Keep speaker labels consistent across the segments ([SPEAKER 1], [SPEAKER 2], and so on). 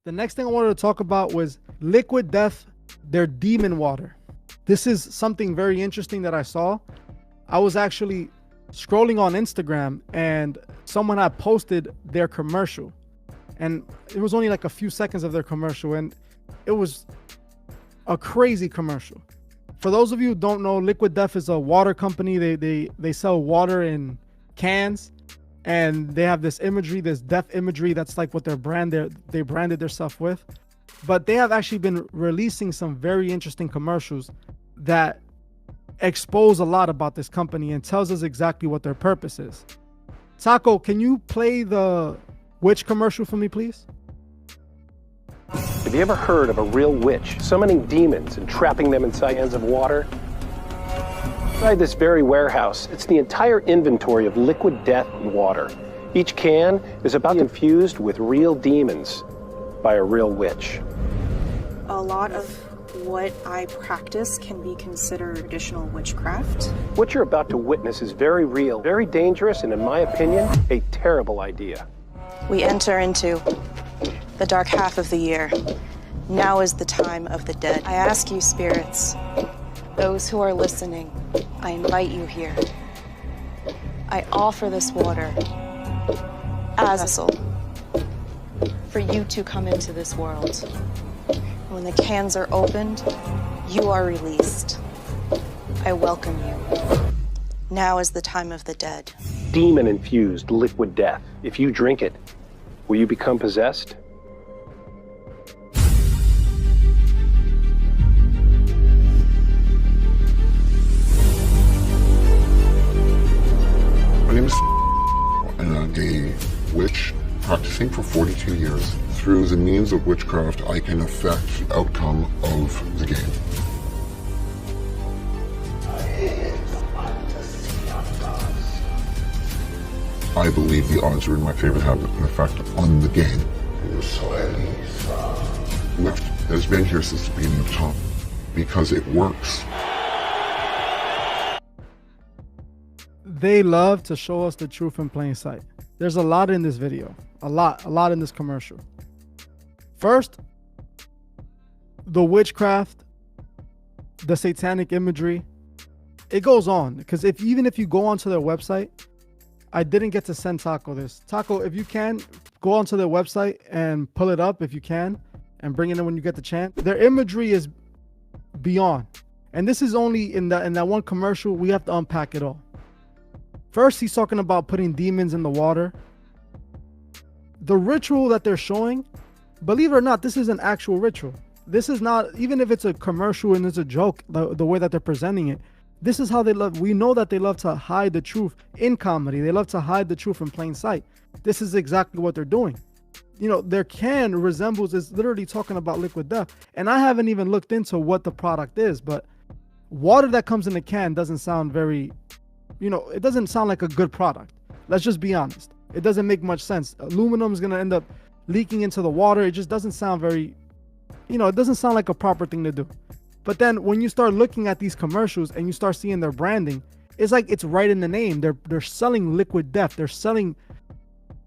[SPEAKER 1] The next thing I wanted to talk about was Liquid Death, their demon water. This is something very interesting that I saw. I was actually scrolling on Instagram and someone had posted their commercial, and it was only like a few seconds of their commercial, and it was a crazy commercial. For those of you who don't know, Liquid Death is a water company. They sell water in cans, and they have this imagery, this death imagery. That's like what their brand, they branded their stuff with. But they have actually been releasing some very interesting commercials that expose a lot about this company and tells us exactly what their purpose is. Taco, can you play the witch commercial for me, please?
[SPEAKER 2] Have you ever heard of a real witch summoning demons and trapping them inside cans of water? Inside this very warehouse, it's the entire inventory of liquid death and water. Each can is about infused with real demons by a real witch.
[SPEAKER 3] A lot of what I practice can be considered traditional witchcraft.
[SPEAKER 2] What you're about to witness is very real, very dangerous, and in my opinion, a terrible idea.
[SPEAKER 3] We enter into the dark half of the year. Now is the time of the dead. I ask you, spirits, those who are listening, I invite you here. I offer this water as a vessel for you to come into this world. When the cans are opened, you are released. I welcome you. Now is the time of the dead.
[SPEAKER 2] Demon-infused liquid death. If you drink it, will you become possessed?
[SPEAKER 4] My name is and I'm a witch practicing for 42 years. Through the means of witchcraft, I can affect the outcome of the game. I believe the odds are in my favor to have an effect on the game. Lift has been here since the beginning of time because it works.
[SPEAKER 1] They love to show us the truth in plain sight. There's a lot in this video, a lot in this commercial. First, the witchcraft, the satanic imagery, it goes on, because even if you go onto their website, I didn't get to send Taco this. Taco, if you can, go onto their website and pull it up if you can, and bring it in when you get the chance. Their imagery is beyond. And this is only in that one commercial. We have to unpack it all. First, he's talking about putting demons in the water. The ritual that they're showing, believe it or not, this is an actual ritual. This is not, even if it's a commercial and it's a joke, the way that they're presenting it, this is how they love. We know that they love to hide the truth in comedy. They love to hide the truth in plain sight. This is exactly what they're doing. You know, their can is literally talking about liquid death. And I haven't even looked into what the product is, but water that comes in a can doesn't sound very, it doesn't sound like a good product. Let's just be honest. It doesn't make much sense. Aluminum is going to end up leaking into the water. It just doesn't sound very, it doesn't sound like a proper thing to do. But then when you start looking at these commercials and you start seeing their branding, it's like it's right in the name. They're selling liquid death. They're selling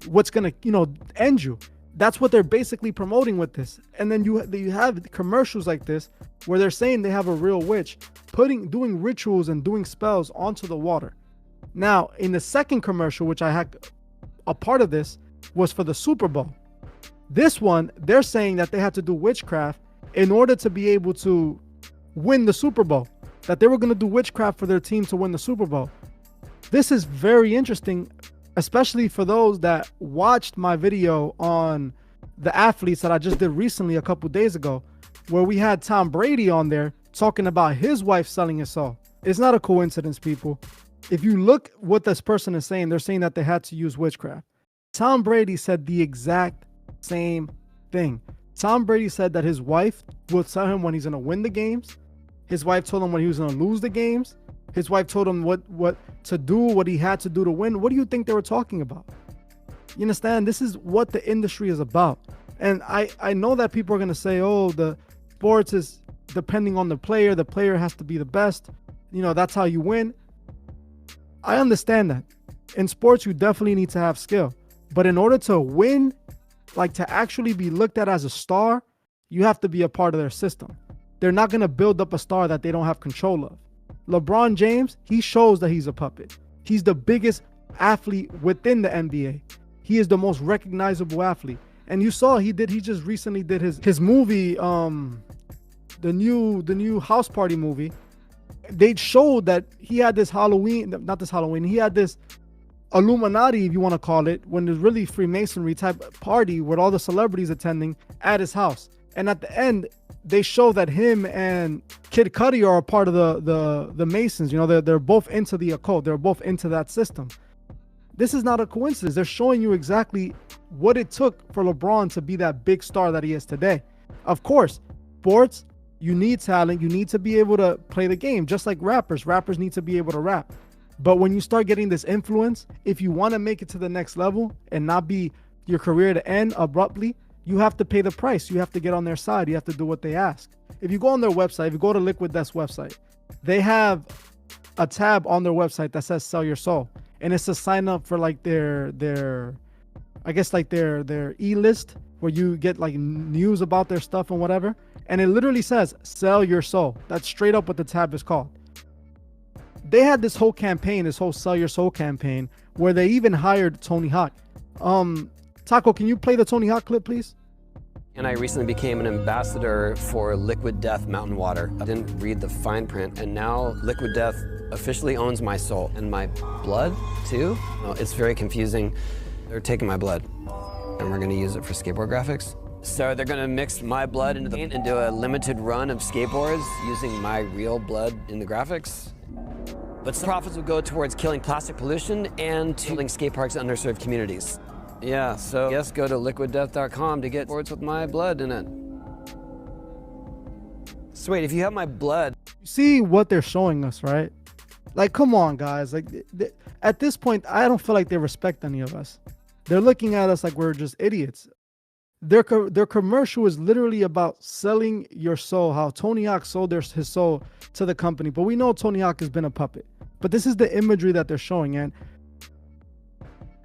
[SPEAKER 1] what's going to, end you. That's what they're basically promoting with this. And then you have commercials like this where they're saying they have a real witch doing rituals and doing spells onto the water. Now, in the second commercial, which I had a part of this, was for the Super Bowl. This one, they're saying that they had to do witchcraft in order to be able to win the Super Bowl, that they were going to do witchcraft for their team to win the Super Bowl. This is very interesting, especially for those that watched my video on the athletes that I just did recently a couple days ago, where we had Tom Brady on there talking about his wife selling his soul. It's not a coincidence, people. If you look what this person is saying, they're saying that they had to use witchcraft. Tom Brady said the exact same thing. Tom Brady said that his wife will tell him when he's going to win the games. His wife told him when he was going to lose the games. His wife told him what to do, what he had to do to win. What do you think they were talking about? You understand? This is what the industry is about. And I know that people are going to say, oh, the sports is depending on the player. The player has to be the best. That's how you win. I understand that. In sports, you definitely need to have skill. But in order to win like to actually be looked at as a star, you have to be a part of their system. They're not going to build up a star that they don't have control of. LeBron James, he shows that he's a puppet. He's the biggest athlete within the NBA. He is the most recognizable athlete. And you saw he just recently did his movie, the new House Party movie. They showed that he had this he had this Illuminati, if you want to call it, when there's really Freemasonry type party with all the celebrities attending at his house. And at the end, they show that him and Kid Cudi are a part of the Masons. You know, they're both into the occult. They're both into that system. This is not a coincidence. They're showing you exactly what it took for LeBron to be that big star that he is today. Of course, sports, you need talent. You need to be able to play the game, just like rappers. Rappers need to be able to rap. But when you start getting this influence, if you want to make it to the next level and not be your career to end abruptly, you have to pay the price. You have to get on their side. You have to do what they ask. If you go on their website, if you go to Liquid Death's website, they have a tab on their website that says sell your soul. And it's to sign up for like their e-list where you get like news about their stuff and whatever. And it literally says sell your soul. That's straight up what the tab is called. They had this whole campaign, this whole sell your soul campaign, where they even hired Tony Hawk. Taco, can you play the Tony Hawk clip, please?
[SPEAKER 5] And I recently became an ambassador for Liquid Death Mountain Water. I didn't read the fine print, and now Liquid Death officially owns my soul and my blood too. It's very confusing. They're taking my blood, and we're gonna use it for skateboard graphics. So they're gonna mix my blood into the paint and do a limited run of skateboards using my real blood in the graphics. But some profits will go towards killing plastic pollution and to building skate parks in underserved communities. Yeah, so yes, go to liquiddeath.com to get boards with my blood in it. So wait, if you have my blood...
[SPEAKER 1] You see what they're showing us, right? Like, come on, guys. Like, at this point, I don't feel like they respect any of us. They're looking at us like we're just idiots. Their commercial is literally about selling your soul, how Tony Hawk sold his soul to the company. But we know Tony Hawk has been a puppet. But this is the imagery that they're showing. And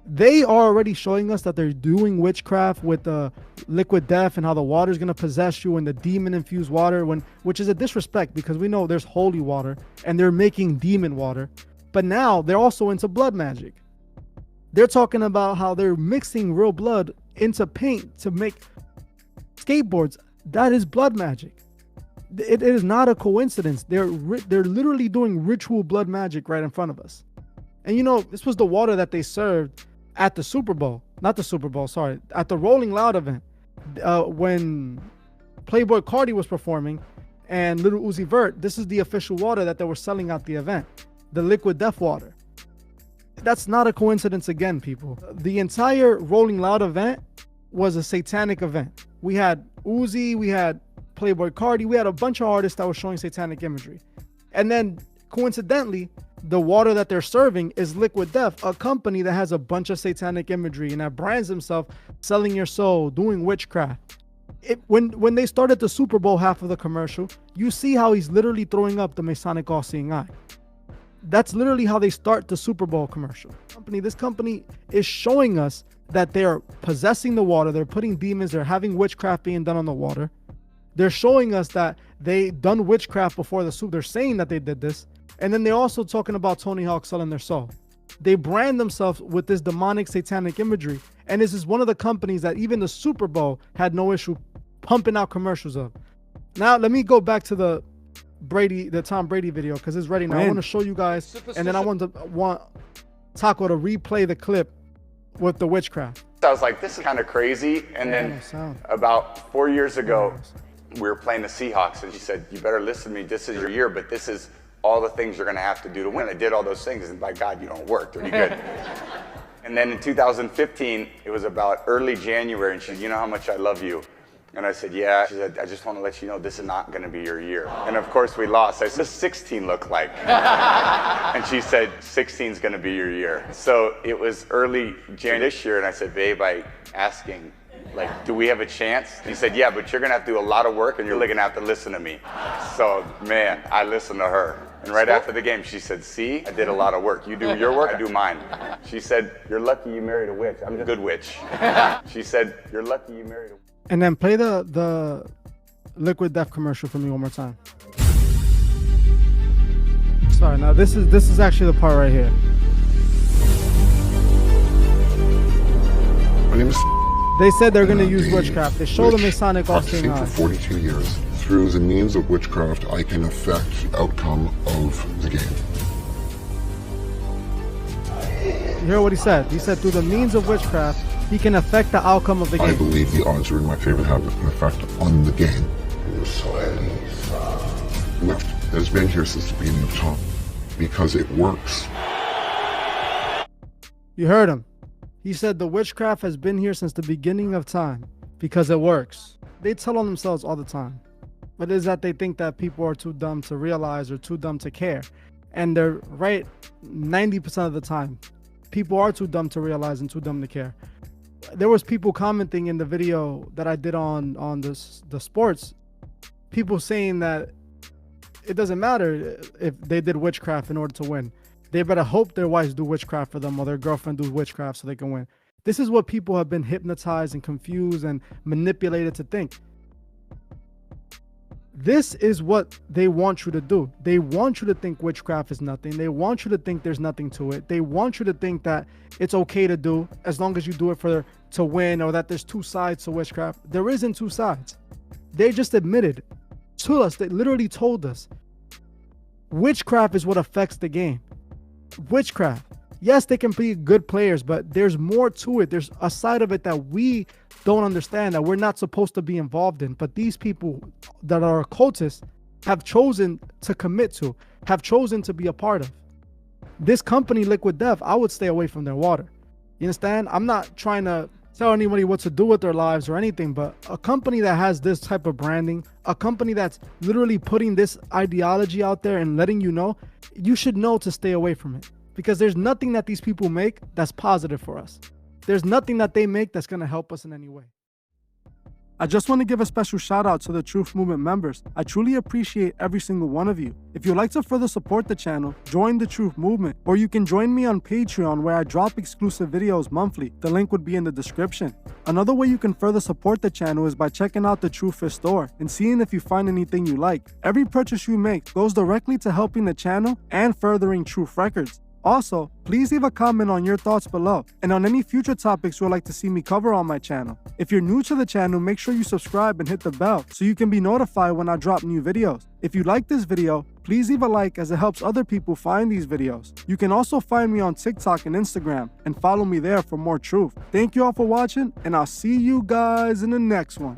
[SPEAKER 1] they are already showing us that they're doing witchcraft with the liquid death and how the water is going to possess you and the demon-infused water, which is a disrespect because we know there's holy water and they're making demon water. But now they're also into blood magic. They're talking about how they're mixing real blood into paint to make skateboards. That is blood magic. It is not a coincidence. They're literally doing ritual blood magic right in front of us. And you know, this was the water that they served at the Super Bowl. Not the Super Bowl, sorry. At the Rolling Loud event. When Playboy Cardi was performing and Lil Uzi Vert, this is the official water that they were selling at the event. The Liquid Death water. That's not a coincidence again, people. The entire Rolling Loud event was a satanic event. We had Uzi, we had Playboy Cardi, we had a bunch of artists that were showing satanic imagery. And then coincidentally, the water that they're serving is Liquid Death, a company that has a bunch of satanic imagery and that brands themselves selling your soul, doing witchcraft. When they started the Super Bowl half of the commercial, you see how he's literally throwing up the Masonic all-seeing eye. That's literally how they start the Super Bowl commercial. This company is showing us that they're possessing the water, they're putting demons, they're having witchcraft being done on the water. They're showing us that they done witchcraft before the Super. They're saying that they did this. And then they're also talking about Tony Hawk selling their soul. They brand themselves with this demonic satanic imagery. And this is one of the companies that even the Super Bowl had no issue pumping out commercials of. Now, let me go back to the Tom Brady video because it's ready now. I want to show you guys. And then I want Taco to replay the clip with the witchcraft.
[SPEAKER 6] I was like, this is kind of crazy. And then about 4 years ago, we were playing the Seahawks and she said, you better listen to me. This is your year, but this is all the things you're going to have to do to win. I did all those things and by God, you don't work pretty good. And then in 2015, it was about early January and she said, you know how much I love you. And I said, yeah. She said, I just want to let you know this is not going to be your year. And of course we lost. I said, 16 look like? And she said, 16 is going to be your year. So it was early January this year, and I said, babe, I asking, like, do we have a chance? He said, yeah, but you're going to have to do a lot of work, and you're going to have to listen to me. So, man, I listened to her. And right after the game, she said, see, I did a lot of work. You do your work, I do mine. She said, you're lucky you married a witch. I'm a good witch. She said, you're lucky you married a witch.
[SPEAKER 1] And then play the Liquid Death commercial for me one more time. Sorry, now this is actually the part right here.
[SPEAKER 4] My name is.
[SPEAKER 1] They said they're going to use witchcraft. They show the Masonic all
[SPEAKER 4] Practicing
[SPEAKER 1] seeing
[SPEAKER 4] for
[SPEAKER 1] eyes.
[SPEAKER 4] 42 years. Through the means of witchcraft, I can affect the outcome of the game.
[SPEAKER 1] You hear what he said? He said through the means of witchcraft, he can affect the outcome of the game.
[SPEAKER 4] I believe the odds are in my favor to have an effect on the game. Witch has been here since the beginning of time because it works.
[SPEAKER 1] You heard him. He said the witchcraft has been here since the beginning of time because it works. They tell on themselves all the time. But it is that they think that people are too dumb to realize or too dumb to care. And they're right 90% of the time. People are too dumb to realize and too dumb to care. There was people commenting in the video that I did on the sports. People saying that it doesn't matter if they did witchcraft in order to win. They better hope their wives do witchcraft for them or their girlfriend do witchcraft so they can win. This is what people have been hypnotized and confused and manipulated to think. This is what they want you to do. They want you to think witchcraft is nothing. They want you to think there's nothing to it. They want you to think that it's okay to do as long as you do it to win, or that there's two sides to witchcraft. There isn't two sides. They just admitted to us, they literally told us, witchcraft is what affects the game. Witchcraft. Yes, they can be good players, but there's more to it. There's a side of it that we don't understand, that we're not supposed to be involved in. But these people that are occultists have chosen to commit to, have chosen to be a part of. This company, Liquid Death, I would stay away from their water. You understand? I'm not trying to tell anybody what to do with their lives or anything, but a company that has this type of branding, a company that's literally putting this ideology out there and letting you know, you should know to stay away from it. Because there's nothing that these people make that's positive for us. There's nothing that they make that's going to help us in any way. I just want to give a special shout out to the Truth Movement members. I truly appreciate every single one of you. If you'd like to further support the channel, join the Truth Movement, or you can join me on Patreon where I drop exclusive videos monthly. The link would be in the description. Another way you can further support the channel is by checking out the Truth Fish store and seeing if you find anything you like. Every purchase you make goes directly to helping the channel and furthering Truth Records. Also, please leave a comment on your thoughts below and on any future topics you would like to see me cover on my channel. If you're new to the channel, make sure you subscribe and hit the bell so you can be notified when I drop new videos. If you like this video, please leave a like as it helps other people find these videos. You can also find me on TikTok and Instagram and follow me there for more truth. Thank you all for watching, and I'll see you guys in the next one.